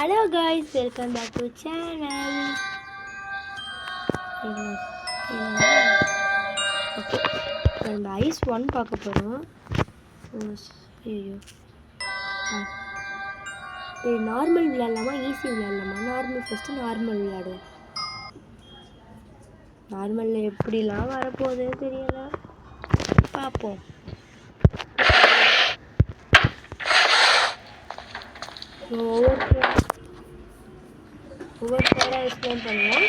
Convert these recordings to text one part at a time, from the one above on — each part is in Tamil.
Hello guys, welcome back to channel. Okay, நம்ம ஐஸ் 1 பார்க்க போறோம். ஐயோ. நார்மல் விளையாடலாமா ஈஸி விளையாடலாமா? நார்மல் விளையாடுவோம். நார்மல்ல எப்படிலாம் வரப்போகுதுன்னு தெரியல, பார்ப்போம். ஒவ்வொரு பேராக எக்ஸ்பிளைன் பண்ணுவோம்.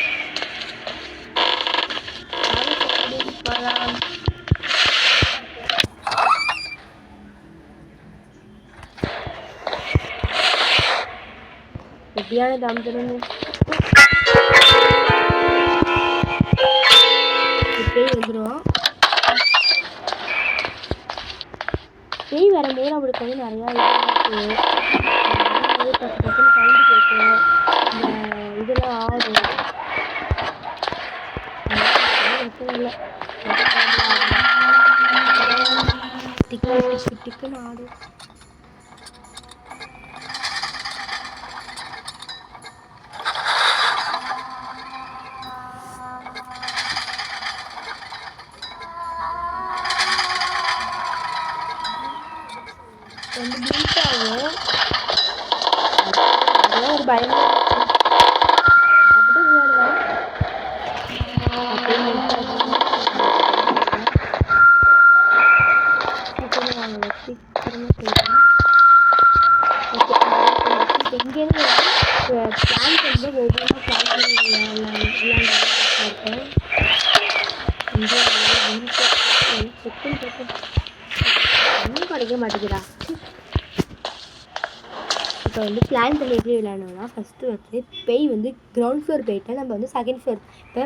எப்படியான தம்புன்னு பேய் வந்துடும். பேய் வரும்போது நம்மளுக்கு வந்து நிறையா டக்குன்னு சவுண்டு கேட்கும், இதெல்லாம் ஆடும். இல்லை டிக்குன்னு ஆடும். கொஞ்சம் பிளீட் ஆகும். அதெல்லாம் ஒரு பயமா எங்கேருந்து பிளான் பண்ணி ஒவ்வொன்றா பிளான் பண்ணி இருக்கேன். ஒன்றும் கிடைக்க மாட்டேங்கிறா. இப்போ வந்து பிளான் பண்ணி எப்படி விளையாடணும்னா, ஃபஸ்ட்டு வந்து பேய் வந்து கிரவுண்ட் ஃப்ளோர் போயிட்டேன். நம்ம வந்து செகண்ட் ஃப்ளோர் இப்போ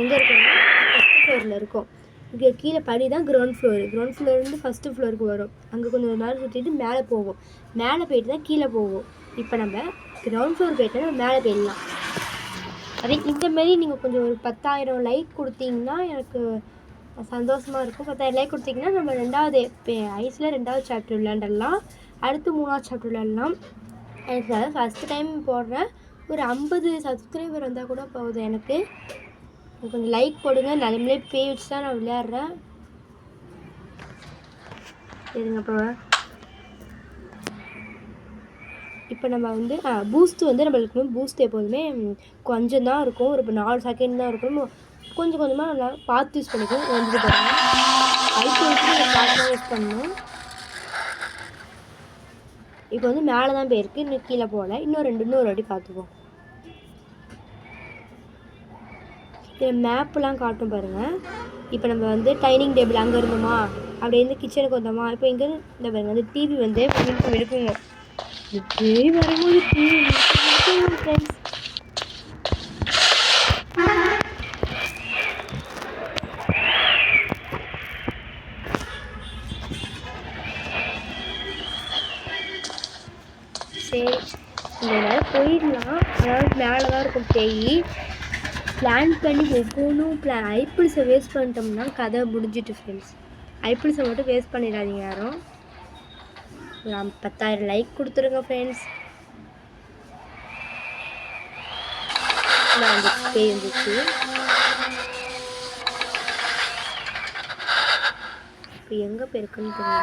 எங்கே இருக்கோம்னா ஃபஸ்ட்டு ஃப்ளோரில் இருக்கோம். இங்கே கீழே படி தான் கிரவுண்ட் ஃப்ளோர்லேருந்து ஃபஸ்ட்டு ஃப்ளோருக்கு வரும். அங்கே கொஞ்சம் நேரம் சுற்றிட்டு மேலே போவோம். மேலே போயிட்டு தான் கீழே போவோம். இப்போ நம்ம கிரவுண்ட் ஃப்ளோர் போயிட்டா நம்ம மேலே போயிடலாம். அதே இந்தமாரி நீங்கள் கொஞ்சம் ஒரு 10,000 லைக் கொடுத்தீங்கன்னா எனக்கு சந்தோஷமாக இருக்கும். 10,000 லைக் கொடுத்தீங்கன்னா நம்ம ஐஸில் 2வது சாப்டர் விளையாண்டலாம். அடுத்து 3வது சாப்டர் விளையாடலாம். எனக்கு அதாவது ஃபஸ்ட்டு டைம் போடுறேன். ஒரு 50 சப்ஸ்கிரைபர் வந்தால் கூட போகுது. எனக்கு கொஞ்சம் லைக் போடுங்க. நம்மளே பேய் வச்சு தான் நான் விளையாடுறேன். சரிங்க. இப்போ நம்ம வந்து பூஸ்ட்டு வந்து நம்மளுக்கு பூஸ்ட் எப்போதுமே கொஞ்சம் தான் இருக்கும். ஒரு 4 செகண்ட் தான் இருக்கும். கொஞ்சம் கொஞ்சமாக நல்லா பார்த்து யூஸ் பண்ணிக்கணும். வந்துட்டு போகிறோம். ஐஸ் வச்சு பார்த்து யூஸ் பண்ணணும். இப்போ வந்து மேலே தான் போயிருக்கு, இன்னும் கீழே போகல. இன்னொரு வாட்டி பார்த்துப்போம். இதில் மேப்லாம் காட்டும் பாருங்கள். இப்போ நம்ம வந்து டைனிங் டேபிள் அங்கே இருந்தோமா, அப்படியே இருந்து கிச்சனுக்கு வந்தோமா. இப்போ இங்கே இந்த பாருங்கள், அந்த டிவி வந்து எடுக்குங்க. இப்படி வரும்போது டிவி ஃப்ரெண்ட்ஸ். சரி, இந்த நேரம் போயிடலாம். அதாவது மேலே தான் இருக்கும் பேய். பிளான் பண்ணி ஒவ்வொன்றும் ஐபிள்ஸை வேஸ்ட் பண்ணிட்டோம்னா கதை முடிஞ்சிட்டு ஃப்ரெண்ட்ஸ். ஐபிள்ஸை மட்டும் வேஸ்ட் பண்ணிடாதீங்க யாரும். 10,000 லைக் கொடுத்துருங்க ஃப்ரெண்ட்ஸ். பேய் இருந்துச்சு. இப்போ எங்கே போயிருக்குன்னு தெரியல.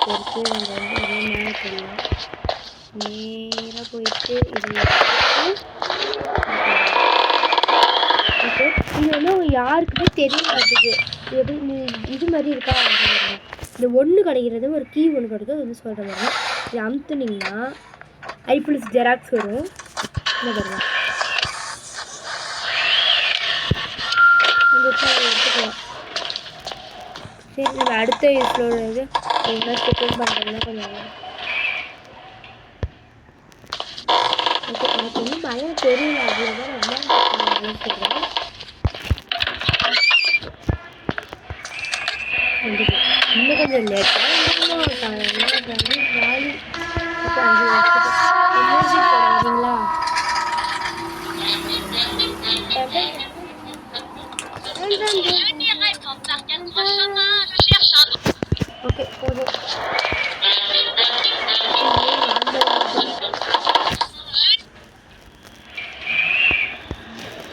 பொறுத்து அங்கே வந்து ஒரே மேலே போடலாம். நேராக போயிட்டு இது வந்து யாருக்குமே தெரிய மாட்டேங்குது. எப்படி இது மாதிரி இருக்கா அப்படின்னு. இந்த ஒன்று கிடைக்கிறது ஒரு கீ ஒன்று கிடைக்கும். அது வந்து சொல்கிற மாதிரி இது அமுத்துனீங்கன்னா ஐபிஎஸ் ஜெராக்ஸ் வரும். என்ன பண்ணுவோம் எடுத்துக்கலாம். சரி, நம்ம அடுத்த ஃப்ளோர் இது என்ன செட்டில் பண்ணுறதுனா கொஞ்சம் ஓகே. எனக்கு ஒன்றும் பயம் தெரியல. அவ்வளோதான் நல்லா சொல்கிறேன். இன்னும் கொஞ்சம் லேட்டாக வாலி இப்போ 5 வருஷத்துக்கு போடாதீங்களா? ஓகே போதும்.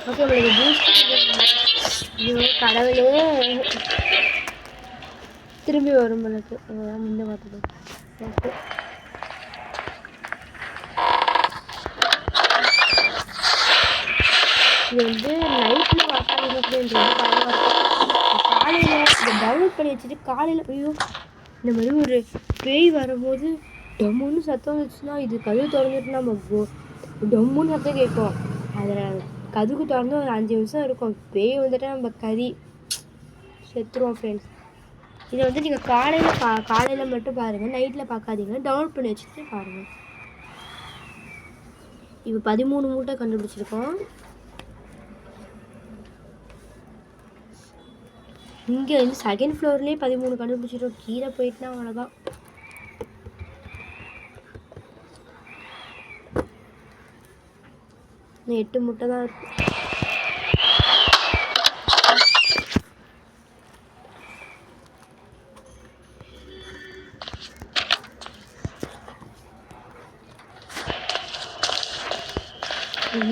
ஓகே உங்களுக்கு பூஸ்ட். ஐயோ கடவுளே, திரும்பி வரும் எனக்கு முன்ன பார்த்துக்கோ. ஓகே இது வந்து நைட்டில் பார்த்தாங்க அப்படின்றது பயமாக இருக்கும். காலையில் இதை டவுன்லோட் பண்ணி வச்சுட்டு காலையில் ஐயோ இந்த மாதிரி ஒரு பேய் வரும்போது டம்முன்னு சத்தம் வந்துச்சுன்னா இது கதவு திறந்துட்டு நம்ம டம்முன்னு சத்தம் கேட்கும். அதில் கதவுக்கு திறந்து ஒரு 5 நிமிஷம் இருக்கும். பேய் வந்துட்டால் நம்ம கறி செத்துருவோம் ஃப்ரெண்ட்ஸ். இதை வந்து நீங்கள் காலையில் மட்டும் பாருங்கள், நைட்டில் பார்க்காதீங்க. டவுன்லோட் பண்ணி வச்சுட்டு பாருங்கள். இப்போ 13 மூட்டை கண்டுபிடிச்சிருக்கோம். இங்கே வந்து செகண்ட் ஃப்ளோர்லேயே 13 கண்டுபிடிச்சிருக்கோம். கீழே போயிட்டுனா அவ்வளோதான். இன்னும் 8 முட்டை தான் இருக்கு.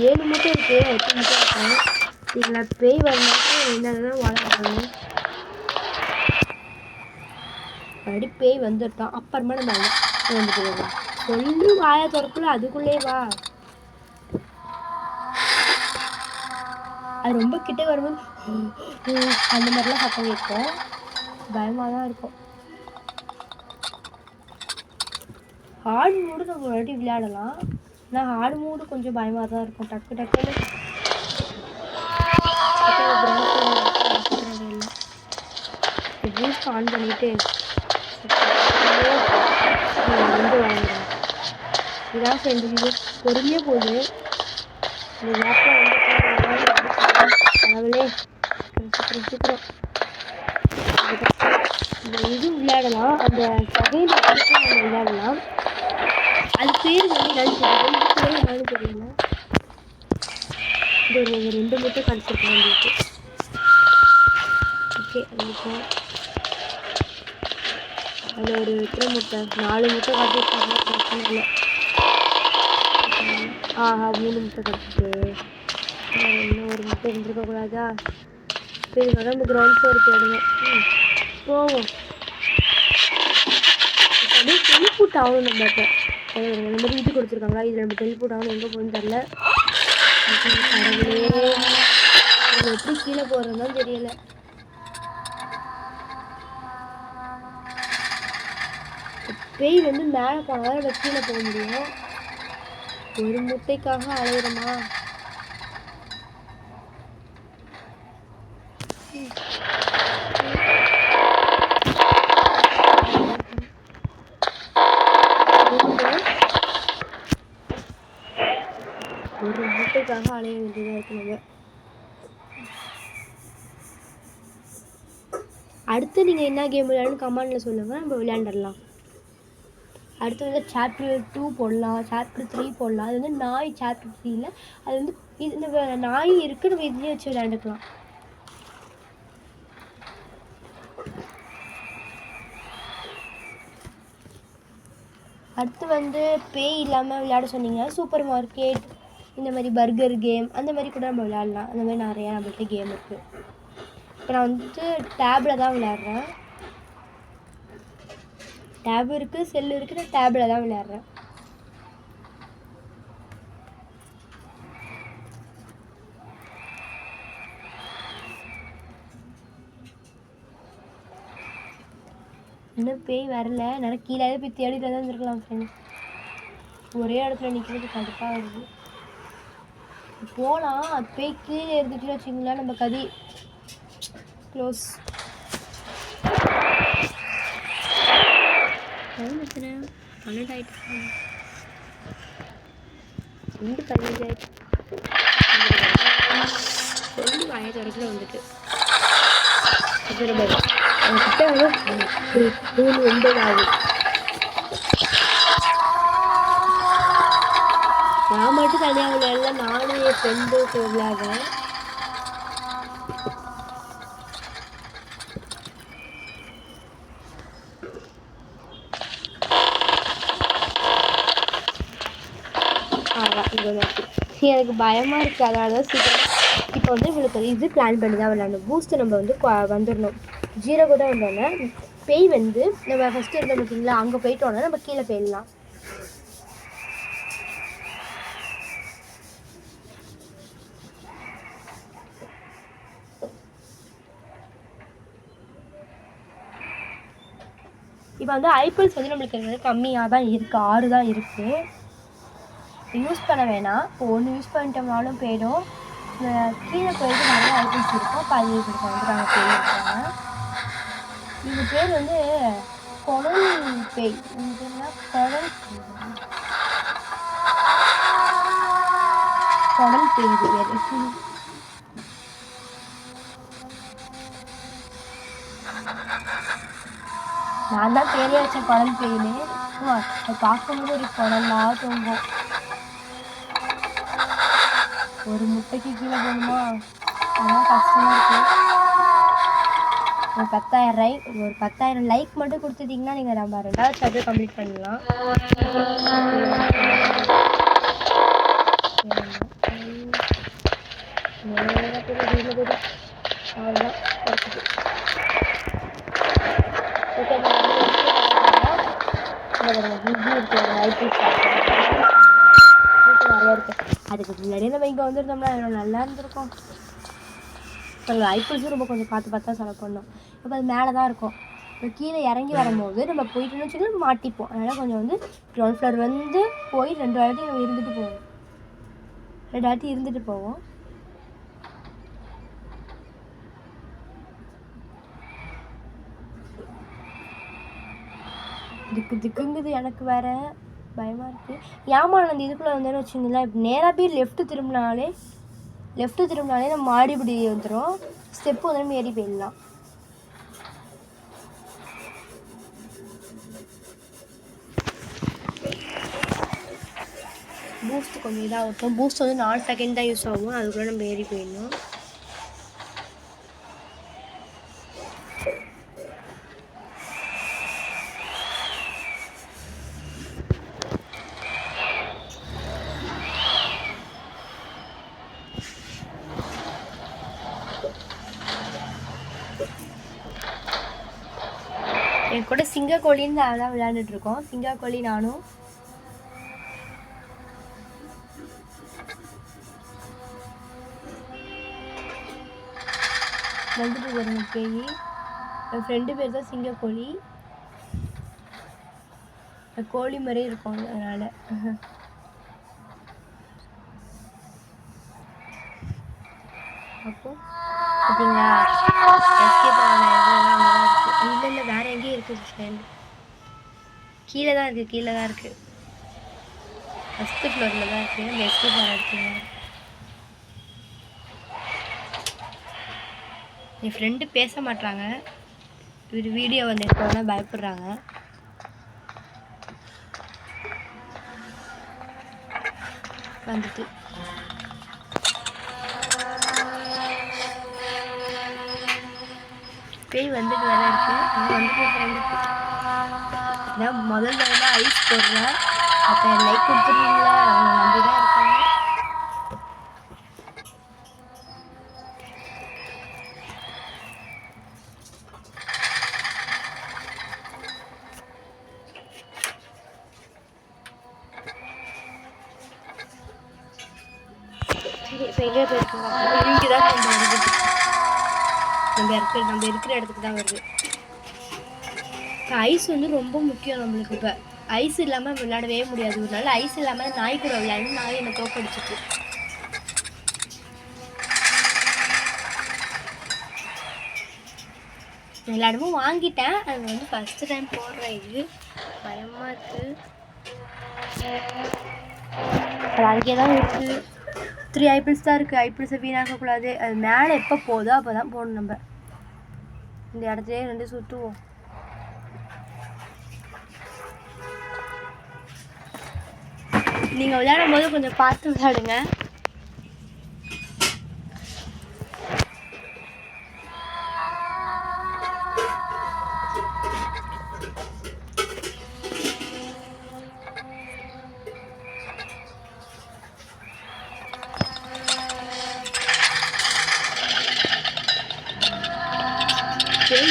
ஏழு முட்டை இருக்கு, 8 முட்டை இருக்கும். இதில் பேய் வரமாட்டே என்னதான் வளர்க்கணும். அப்படி பேய் வந்துட்டோம். அப்புறமா நம்ம வந்துட்டு சொல்லி வாயை திறக்கல, அதுக்குள்ளே வா. அது ரொம்ப கிட்ட வரும்போது அந்த மாதிரிலாம் சத்தம் கேட்கும். பயமாக தான் இருக்கும். ஹார்ட் மூடு நம்ம ஒரு வாட்டி விளையாடலாம். ஆனால் ஹார்ட் மூடு கொஞ்சம் பயமாக தான் இருக்கும். டக்கு டக்குன்னு பூஸ்ட் ஆன் பண்ணிட்டு வந்து வாங்கிடுறேன். இதான் செஞ்சு பொறுமையாக போகுது. இந்த லேப்பில் வந்து சீக்கிரம் இந்த இது விளையாடலாம். அந்த செகண்ட் நம்ம விளையாடலாம். அது பேர் வந்து என்னன்னு தெரியல. இது ஒரு 2 மட்டும் கிடச்சிருக்கேன் உங்களுக்கு. ஓகே அதுக்கும் அதில் ஒரு எத்தனை முட்டை, 4 முட்டை காட்டியிருக்காங்க. பிரச்சனை இல்லை. 3 முட்டை கிடச்சிட்டு இன்னும் ஒரு முட்டை இருந்துருக்கக்கூடாதா? சரி நம்ம கிரவுண்ட் ஃப்ளோர் போயிடுங்க. போவோம். அப்படியே டெலிபோர்ட் ஆகணும். நம்ம இப்போ இந்த மாதிரி இது கொடுத்துருக்காங்களா, இதில் நம்ம டெலிபோர்ட் ஆகணும். எங்கே போகணும்னு தெரில. நம்ம எப்படி கீழே போகிறதுன்னு தெரியல. பேய் வந்து மேலே போனால் நம்ம கீழே போக முடியும். ஒரு முட்டைக்காக அலையிறோமா? ஒரு முட்டைக்காக அலைய வேண்டியதாக இருக்கு. நம்ம அடுத்து நீங்கள் என்ன கேம் விளையாடுன்னு கமெண்டில் சொல்லுங்கள், நம்ம விளையாண்டுடலாம். அடுத்து வந்து சாப்டர் 2 போடலாம், சாப்டர் 3 போடலாம். அது வந்து நாய் சாப்டர் 3ல அது வந்து இந்த நாய் இருக்குது, நம்ம இதுலேயே வச்சு விளையாண்டுக்கலாம். அடுத்து வந்து பேய் இல்லாமல் விளையாட சொன்னீங்க. சூப்பர் மார்க்கெட், இந்த மாதிரி பர்கர் கேம், அந்த மாதிரி கூட நம்ம விளையாடலாம். அந்த மாதிரி நிறையா நம்மள்கிட்ட கேம் இருக்குது. இப்போ நான் வந்து டேபில் தான் விளையாடுறேன். டேப் இருக்குது, செல்லு இருக்குது. நான் டேபில் தான் விளையாடுறேன். இன்னும் பேய் வரல. என்னால் கீழே போய் தேடிட்டு தான் இருந்திருக்கலாம் ஃப்ரெண்ட்ஸ். ஒரே இடத்துல நிற்கிறது கடுப்பாக வருது. போகலாம். பேய் கீழே இருந்துச்சுன்னு வச்சுங்களேன், நம்ம கதி க்ளோஸ். டைம் எத்தனை? 12 ஆகிட்டு. 15 ஆகிட்டு. சொல்லி வாயை திறக்கல வந்துட்டு. கிட்ட வந்து 9 ஆகுது. நான் மட்டும் தனியாக விளையாடல, நானும் என் ஃப்ரெண்டு விளையாடுறேன். எனக்கு பயமாக இருக்குது, அதனால தான் சீக்கிரம் இப்போ வந்து இவங்களுக்கு இது பிளான் பண்ணி தான் விளையாடணும். பூஸ்ட்டு நம்ம வந்து வந்துடணும். 0 கூட வந்தோடனே பேய் வந்து நம்ம ஃபஸ்ட்டு இருந்தோம் பார்த்தீங்களா, அங்கே போயிட்டோன்னா நம்ம கீழே போயிடலாம். இப்போ வந்து ஐபிஎல்ஸ் வந்து நம்மளுக்கு கம்மியாக தான் இருக்குது, 6 தான் இருக்குது. யூஸ் பண்ண வேணாம். இப்போ ஒன்று யூஸ் பண்ணிட்டோம்னாலும் போயிடும். கீழே போயிட்டு நிறைய ஐபிஎல்ஸ் இருக்கும். இப்போ அது இப்போ வந்து நாங்கள் போயிருக்காங்க. இந்த பேர் வந்து குடல் பேய். குடல் பேய் இது பேர். நான் தான் பேரே வச்சேன் குடல் பேயின்னு. அது பார்க்கும்போது ஒரு குடல்லாம் தூங்கும். ஒரு முட்டைக்கு கீழே போகணுமா, அதெல்லாம் கஷ்டமாக இருக்குது. ஒரு 10,000 லைக் மட்டும் கொடுத்துட்டிங்கன்னா நீங்கள் நம்ம 2வது சாப்டர் கம்ப்ளீட் பண்ணலாம். அவ்வளோதான். ஓகே, நிறையா இருக்குது. அதுக்கு முன்னாடியே நம்ம இங்கே வந்துருந்தோம்னா நல்லா இருந்திருக்கும். நாங்கள் ஐபிஎல்ஸும் ரொம்ப கொஞ்சம் பார்த்து தான் செலவு பண்ணோம். இப்போ அது மேலே தான் இருக்கும். இப்போ கீழே இறங்கி வரும்போது நம்ம போயிட்டுன்னு வச்சுக்கோங்க மாட்டிப்போம். அதனால் கொஞ்சம் வந்து கிரவுண்ட் ஃப்ளோர் வந்து போய் 2 வாட்டி நம்ம இருந்துட்டு போவோம். திக்குங்குது எனக்கு வேறு பயமாக இருக்குது. ஏமானது இதுக்குள்ளே வந்தோன்னு வச்சுங்களேன், நேராக போய் லெஃப்ட்டு திரும்பினாலே நம்ம மாடிப்படி வந்துடும். ஸ்டெப்பு வந்து நம்ம ஏறி போயிடலாம். பூஸ்ட் கொஞ்சம் இதாகட்டும். பூஸ்ட் வந்து 4 செகண்ட் தான் யூஸ் ஆகும். அதுக்குள்ளே நம்ம ஏறி போயிடணும். என் கூட சிங்கக்கோழின்னு அதான் விளையாண்டுட்ருக்கோம். சிங்கக்கோழி நானும். வந்துட்டு வருங்க பேய். என் ஃப்ரெண்டு பேர் தான் சிங்கக்கோழி. கோழி மாதிரியே இருக்கும் அதனால். அப்போ பார்த்தீங்களா, எஸ்கேப் ஆன இல்லை வேறு எங்கேயும் இருக்குது ஃப்ரெண்ட். கீழே தான் இருக்குது. ஃபஸ்ட்டு ஃப்ளோரில் தான் இருக்குது. அந்த எஸ்கேப் ஆன இடத்துல என் ஃப்ரெண்டு பேச மாட்டாங்க. இவர் வீடியோ வந்து எடுத்தோன்னா பயப்படுறாங்க. வந்துட்டு பேய் வந்துட்டு வேலை இருக்குது. அது வந்துட்டு ஃப்ரெண்டுக்கு இதான் முதல் தடவை ஐஸ் போடுறேன். அப்போ லைக் கொடுத்துருவீங்களா, அவங்க நம்பி தான் இருக்காங்க. சரி, இப்போ எங்கே போயிருக்கோங்க? இங்கே தான் கொண்டு வருது. நம்ம இருக்கிற இடத்துக்கு தான் வருது. ஐஸ் வந்து ரொம்ப முக்கியம் நம்மளுக்கு. இப்போ ஐஸ் இல்லாமல் விளையாடவே முடியாது. ஒரு நாள் ஐஸ் இல்லாமல் நாய் கூட விளையாடணும். நாய் என்னை தோக்கடிச்சிட்டு. விளையாடவும் வாங்கிட்டேன். அது வந்து ஃபஸ்ட்டு டைம் போடுறேன். இது பயமாக இருக்குது. அது அங்கேயே தான் இருக்குது. 3 ஐபிஎல்ஸ் தான் இருக்குது. ஐபிஎல்ஸை வீணாக்கக்கூடாது. அது மேலே எப்போ போதோ அப்போ தான் போடணும். நம்ம இந்த இடத்துலேயே 2 சுற்றுவோம். நீங்கள் விளையாடும் போது கொஞ்சம் பார்த்து விளையாடுங்க.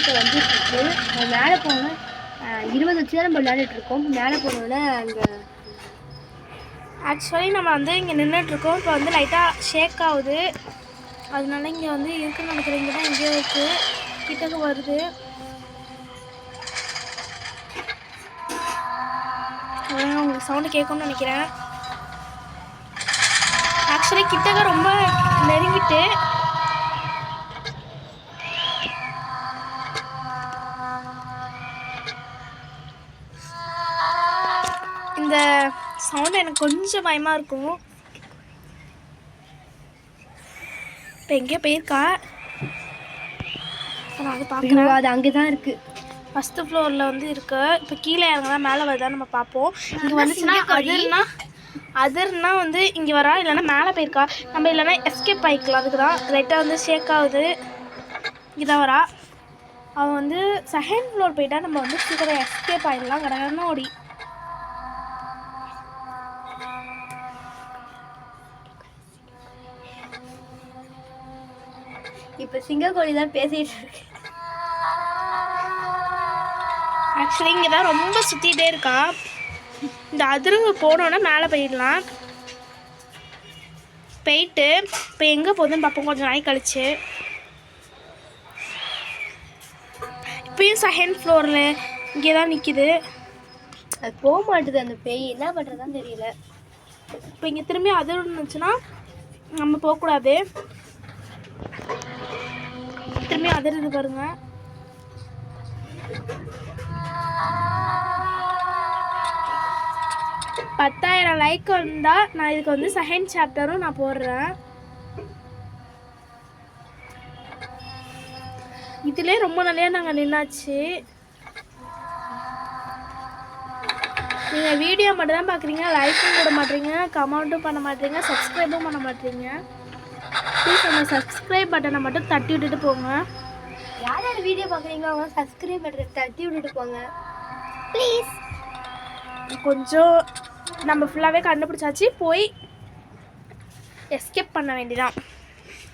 இப்போ வந்துட்டுருக்கு. நம்ம மேலே போனோன்னா 20 வச்சு தான் நம்ம விளையாடிட்டுருக்கோம். மேலே போனோன்னே அங்கே ஆக்சுவலி நம்ம வந்து இங்கே நின்றுட்டுருக்கோம். இப்போ வந்து லைட்டாக ஷேக் ஆகுது. அதனால இங்கே வந்து இருக்குன்னு நினைக்கிறேன். இங்கே தான் எங்கேயோ இருக்குது, கிட்டக்கு வருது. உங்களுக்கு சவுண்டு கேட்கும்னு நினைக்கிறேன். ஆக்சுவலி கிட்டக்க ரொம்ப நெருங்கிட்டு இந்த சவுண்ட் எனக்கு கொஞ்சம் பயமாக இருக்கும். இப்போ எங்கேயோ போயிருக்கா, நான் அது பார்க்குறேன். அது அங்கே தான் இருக்குது. ஃபஸ்ட்டு ஃப்ளோரில் வந்து இருக்கு. இப்போ கீழே இறங்கினா மேலே வருதா நம்ம பார்ப்போம். இங்கே வந்துச்சுன்னா அதர்னா வந்து இங்கே வரா, இல்லைன்னா மேலே போயிருக்கா. நம்ம இல்லைன்னா எஸ்கேப் ஆகிக்கலாம். அதுக்கு தான் லைட்டாக வந்து ஷேக் ஆகுது. இங்கே தான் வரா. அவன் வந்து செகண்ட் ஃப்ளோர் போயிட்டா நம்ம வந்து சீக்கிரம் எஸ்கேப் ஆகிடலாம். கடகடன்னு ஓடி. இப்போ சிங்கக்கோழி தான் பேசிகிட்டு இருக்கு. ஆக்சுவலி இங்கே தான் ரொம்ப சுற்றிகிட்டே இருக்கா. இந்த அதிர்வு போனோன்னா மேலே போயிடலாம். போயிட்டு இப்போ எங்கே போகுதுன்னு பார்ப்போம் கொஞ்சம் நாள் கழிச்சு. இப்போயும் செகண்ட் ஃப்ளோரில் இங்கே தான் நிற்கிது. அது போக மாட்டுது அந்த பேய், என்ன பண்ணுறதுன்னு தெரியல. இப்போ இங்கே திரும்பி அதிர்வு இருந்துச்சுன்னா நம்ம போகக்கூடாது. திரும்பி அதிர்வு பாருங்க. பத்தாயிரம் லைக் வந்தால் நான் இதுக்கு வந்து செகண்ட் சாப்டரும் நான் போடுறேன். இதுலேயே ரொம்ப நிறையா நாங்கள் நின்னாச்சு. நீங்கள் வீடியோ மட்டும் தான் பார்க்குறீங்க, லைக்கும் போட மாட்டீங்க, கமெண்ட்டும் பண்ண மாட்டீங்க, சப்ஸ்கிரைபும் பண்ண மாட்டீங்க. ப்ளீஸ் அந்த சப்ஸ்கிரைப் பட்டனை மட்டும் தட்டி விட்டுட்டு போங்க. யார் யார் வீடியோ பார்க்குறீங்களோ அவங்க சப்ஸ்கிரைப் பட்டனை தட்டி விட்டுட்டு போங்க ப்ளீஸ். கொஞ்சம் நம்ம ஃபுல்லாகவே கண்டுபிடிச்சாச்சு. போய் எஸ்கேப் பண்ண வேண்டியதான்.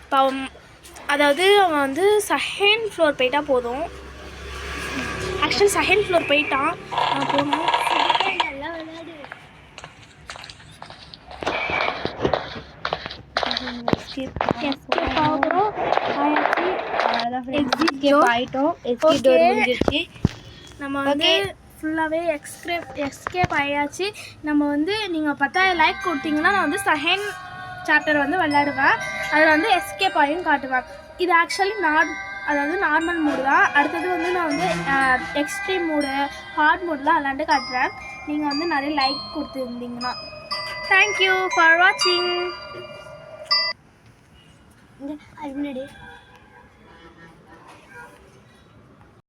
இப்போ அதாவது அவன் வந்து செகண்ட் ஃப்ளோர் போயிட்டா போதும். ஆக்சுவலி செகண்ட் ஃப்ளோர் போயிட்டான். நான் போகணும். நல்லா விளையாடு. எஸ்கேப் ஆகிறோம். எஸ்கேப் ஆகிட்டோம். எஸ்கேப் டோர் முடிஞ்சிருச்சு. நம்ம வந்து ஃபுல்லாகவே எஸ்கேப் ஆயாச்சு. நம்ம வந்து நீங்கள் 10,000 லைக் கொடுத்தீங்கன்னா நான் வந்து செகண்ட் சாப்டர் வந்து விளையாடுவேன். அதில் வந்து எஸ்கேப் ஆகியும் காட்டுவேன். இது ஆக்சுவலி அதாவது நார்மல் மோடு தான். அடுத்தது வந்து நான் வந்து எக்ஸ்ட்ரீம் மோடு, ஹார்ட் மோட்லாம் விளாண்டு காட்டுறேன். நீங்கள் வந்து நிறைய லைக் கொடுத்துருந்தீங்கன்னா. தேங்க்யூ ஃபார் வாட்சிங். அது முன்னாடி